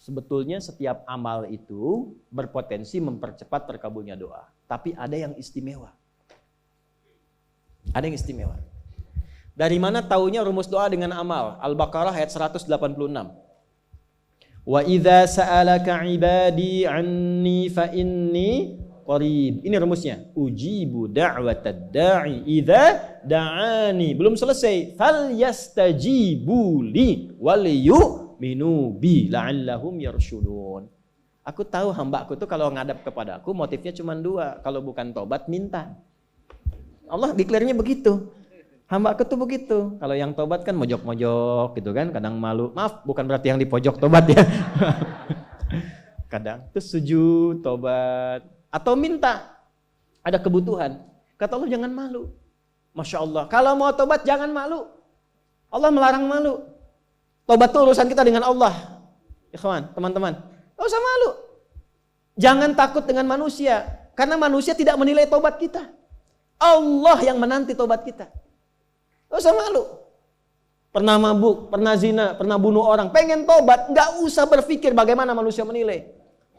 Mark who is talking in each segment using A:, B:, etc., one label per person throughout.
A: Sebetulnya setiap amal itu berpotensi mempercepat terkabulnya doa. Tapi ada yang istimewa. Ada yang istimewa. Dari mana taunya rumus doa dengan amal? Al-Baqarah ayat 186. Wa idza sa'alaka 'ibadi 'anni fa inni qarib. Ini rumusnya. Ujibu da'watad da'i idza da'ani. Belum selesai. Fal yastajibu li wal yu'minu bi la'allahum yarshudun. Aku tahu hambaku tuh kalau ngadap kepada aku motifnya cuma dua. Kalau bukan tobat minta. Allah declare-nya begitu. Hambaku tuh begitu. Kalau yang tobat kan mojok-mojok gitu kan, kadang malu. Maaf, bukan berarti yang di pojok tobat ya. Kadang terus sujud, tobat atau minta. Ada kebutuhan. Kata Allah jangan malu. Masya Allah. Kalau mau tobat jangan malu. Allah melarang malu. Tobat itu urusan kita dengan Allah. Ikhwan, teman-teman. Gak usah malu. Jangan takut dengan manusia. Karena manusia tidak menilai tobat kita. Allah yang menanti tobat kita. Gak usah malu. Pernah mabuk, pernah zina, pernah bunuh orang. Pengen tobat, gak usah berpikir bagaimana manusia menilai.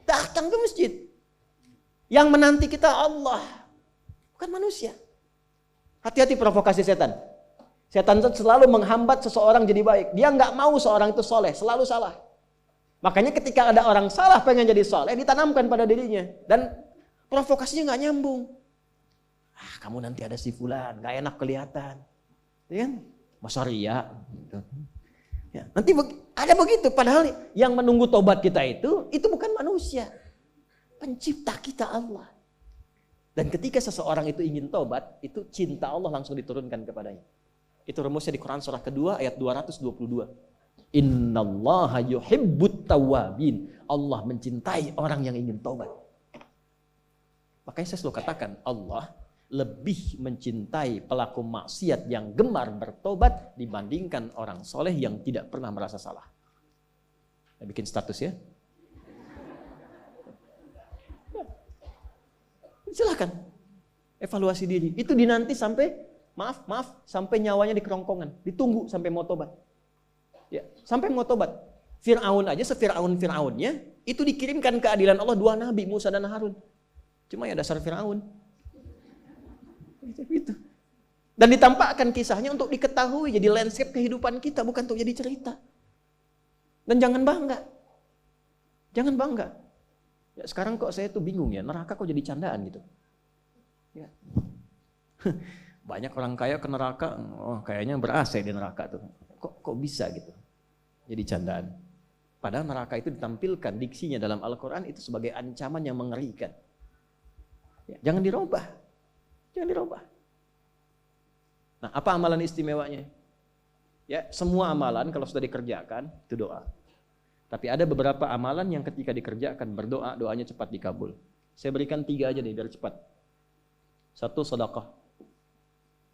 A: Datang ke masjid. Yang menanti kita Allah. Bukan manusia. Hati-hati provokasi setan. Setan selalu menghambat seseorang jadi baik. Dia gak mau seorang itu soleh, selalu salah. Makanya ketika ada orang salah pengen jadi soleh, ditanamkan pada dirinya. Dan provokasinya gak nyambung. Kamu nanti ada si fulan, gak enak kelihatan. Ya kan? Masa ria gitu. Ya, nanti ada begitu. Padahal yang menunggu tobat kita itu bukan manusia. Pencipta kita Allah. Dan ketika seseorang itu ingin tobat, itu cinta Allah langsung diturunkan kepadanya. Itu rumusnya di Quran surah kedua ayat 222. Innallaha yuhibbut tawwabin. Allah mencintai orang yang ingin tobat. Makanya saya selalu katakan Allah lebih mencintai pelaku maksiat yang gemar bertobat dibandingkan orang soleh yang tidak pernah merasa salah. Saya bikin status ya. Silakan evaluasi diri. Itu dinanti sampai sampai nyawanya di kerongkongan, ditunggu sampai mau tobat. Ya, sampai mau tobat. Fir'aun aja Fir'aunnya itu dikirimkan keadilan Allah 2 nabi Musa dan Harun. Cuma ya dasar Fir'aun. Gitu. Dan ditampakkan kisahnya untuk diketahui jadi landscape kehidupan kita, bukan untuk jadi cerita. Dan jangan bangga. Jangan bangga. Ya, sekarang kok saya tuh bingung ya, neraka kok jadi candaan gitu. Ya. Banyak orang kaya ke neraka, kayaknya ber-AC di neraka tuh. Kok bisa gitu. Jadi candaan. Padahal neraka itu ditampilkan diksinya dalam Al-Quran itu sebagai ancaman yang mengerikan. Ya, jangan dirubah. Jangan dirubah. Nah, apa amalan istimewanya? Ya, semua amalan kalau sudah dikerjakan itu doa. Tapi ada beberapa amalan yang ketika dikerjakan berdoa, doanya cepat dikabul. Saya berikan 3 aja deh biar cepat. 1, sedekah.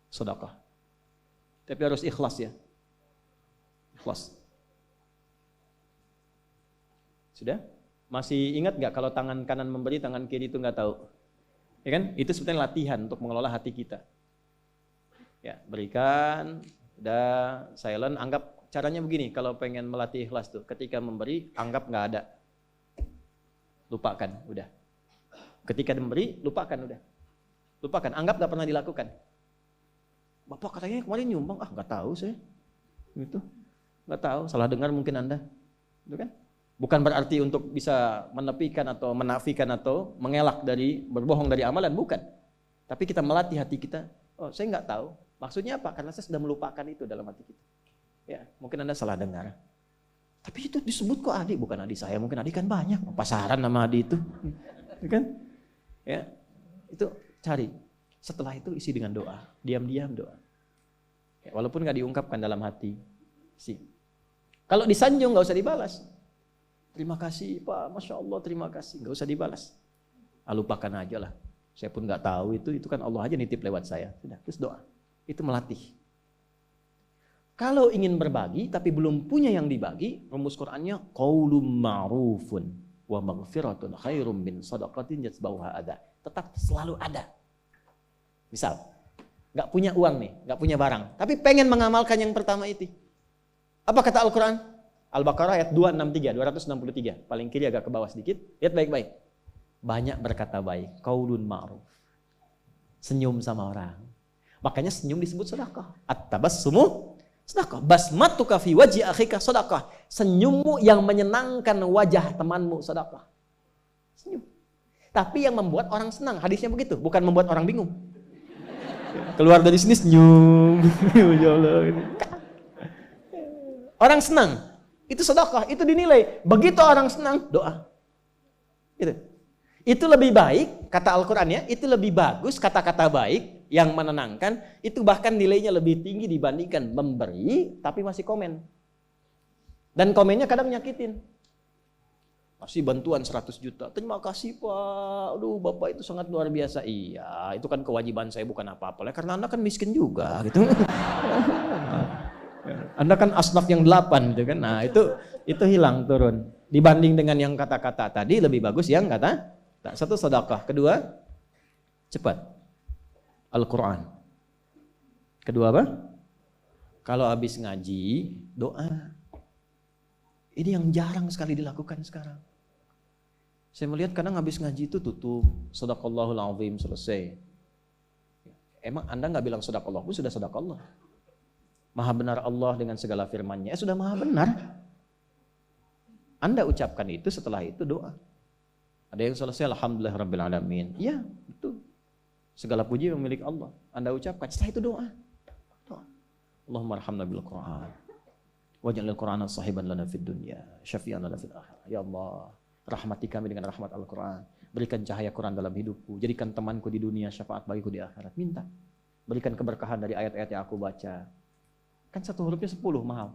A: Sedekah. Tapi harus ikhlas ya. Ikhlas. Sudah? Masih ingat nggak kalau tangan kanan memberi, tangan kiri itu nggak tahu? Ya kan? Itu sebetulnya latihan untuk mengelola hati kita. Ya, berikan, udah silent, anggap caranya begini, kalau pengen melatih ikhlas tuh, ketika memberi, anggap nggak ada. Lupakan, udah. Ketika memberi, lupakan, udah. Lupakan, anggap nggak pernah dilakukan. Bapak katanya kemarin nyumbang, nggak tahu saya. Gitu. Nggak tahu, salah dengar mungkin Anda. Itu kan? Bukan berarti untuk bisa menepikan atau menafikan atau mengelak dari berbohong dari amalan, bukan. Tapi kita melatih hati kita. Oh, saya nggak tahu. Maksudnya apa? Karena saya sudah melupakan itu dalam hati kita. Ya, mungkin Anda salah dengar. Tapi itu disebut kok adik, bukan adik saya. Mungkin adik kan banyak. Pasaran nama adik itu, kan? Ya, itu cari. Setelah itu isi dengan doa, diam-diam doa. Ya, walaupun nggak diungkapkan dalam hati, sih. Kalau disanjung nggak usah dibalas. Terima kasih Pak, Masya Allah terima kasih. Gak usah dibalas. Lupakan aja lah. Saya pun gak tahu itu kan Allah aja nitip lewat saya. Sudah, terus doa. Itu melatih. Kalau ingin berbagi tapi belum punya yang dibagi, rumus Qur'annya qaulun ma'rufun wa maghfiratun khairum min shadaqatin yatba'uha adza. Tetap selalu ada. Misal, gak punya uang nih, gak punya barang, tapi pengen mengamalkan yang pertama itu. Apa kata Al-Quran? Al-Baqarah ayat 263, paling kiri agak ke bawah sedikit. Lihat baik-baik. Banyak berkata baik, qaulun ma'ruf. Senyum sama orang. Makanya senyum disebut sedekah. At-tabassumu sedekah. Basmatuka fi wajhi akhika sedekah. Senyummu yang menyenangkan wajah temanmu sedekah. Senyum. Tapi yang membuat orang senang, hadisnya begitu, bukan membuat orang bingung. Keluar dari sini senyum. Orang senang, itu sedekah, itu dinilai. Begitu orang senang, doa. Itu lebih baik, kata Al-Quran ya, itu lebih bagus kata-kata baik yang menenangkan, itu bahkan nilainya lebih tinggi dibandingkan memberi tapi masih komen. Dan komennya kadang nyakitin. Kasih bantuan 100 juta. Terima kasih Pak. Aduh Bapak itu sangat luar biasa. Iya, itu kan kewajiban saya bukan apa-apa. Karena Anda kan miskin juga gitu. Anda kan asnaf yang 8 gitu kan. Nah, itu hilang turun. Dibanding dengan yang kata-kata tadi lebih bagus yang kata satu sedekah, kedua cepat. Al-Qur'an. Kedua apa? Kalau habis ngaji, doa. Ini yang jarang sekali dilakukan sekarang. Saya melihat kadang habis ngaji itu tutup, sadaqallahul azim, selesai. Emang Anda nggak bilang sadaqallah pun sudah sadaqallah. Maha benar Allah dengan segala firman-Nya, sudah maha benar. Anda ucapkan itu, setelah itu doa. Ada yang selesai, alhamdulillah rabbil alamin. Ya, betul. Segala puji milik Allah. Anda ucapkan, setelah itu doa. Allahumma arhamna bil Qur'an. Waj'alil Qur'ana sahiban lana fid dunya, syafi'an lana fil akhirah. Ya Allah, rahmati kami dengan rahmat Al-Qur'an. Berikan cahaya Quran dalam hidupku. Jadikan temanku di dunia, syafaat bagiku di akhirat. Minta. Berikan keberkahan dari ayat-ayat yang aku baca. Kan satu hurufnya 10, mahal.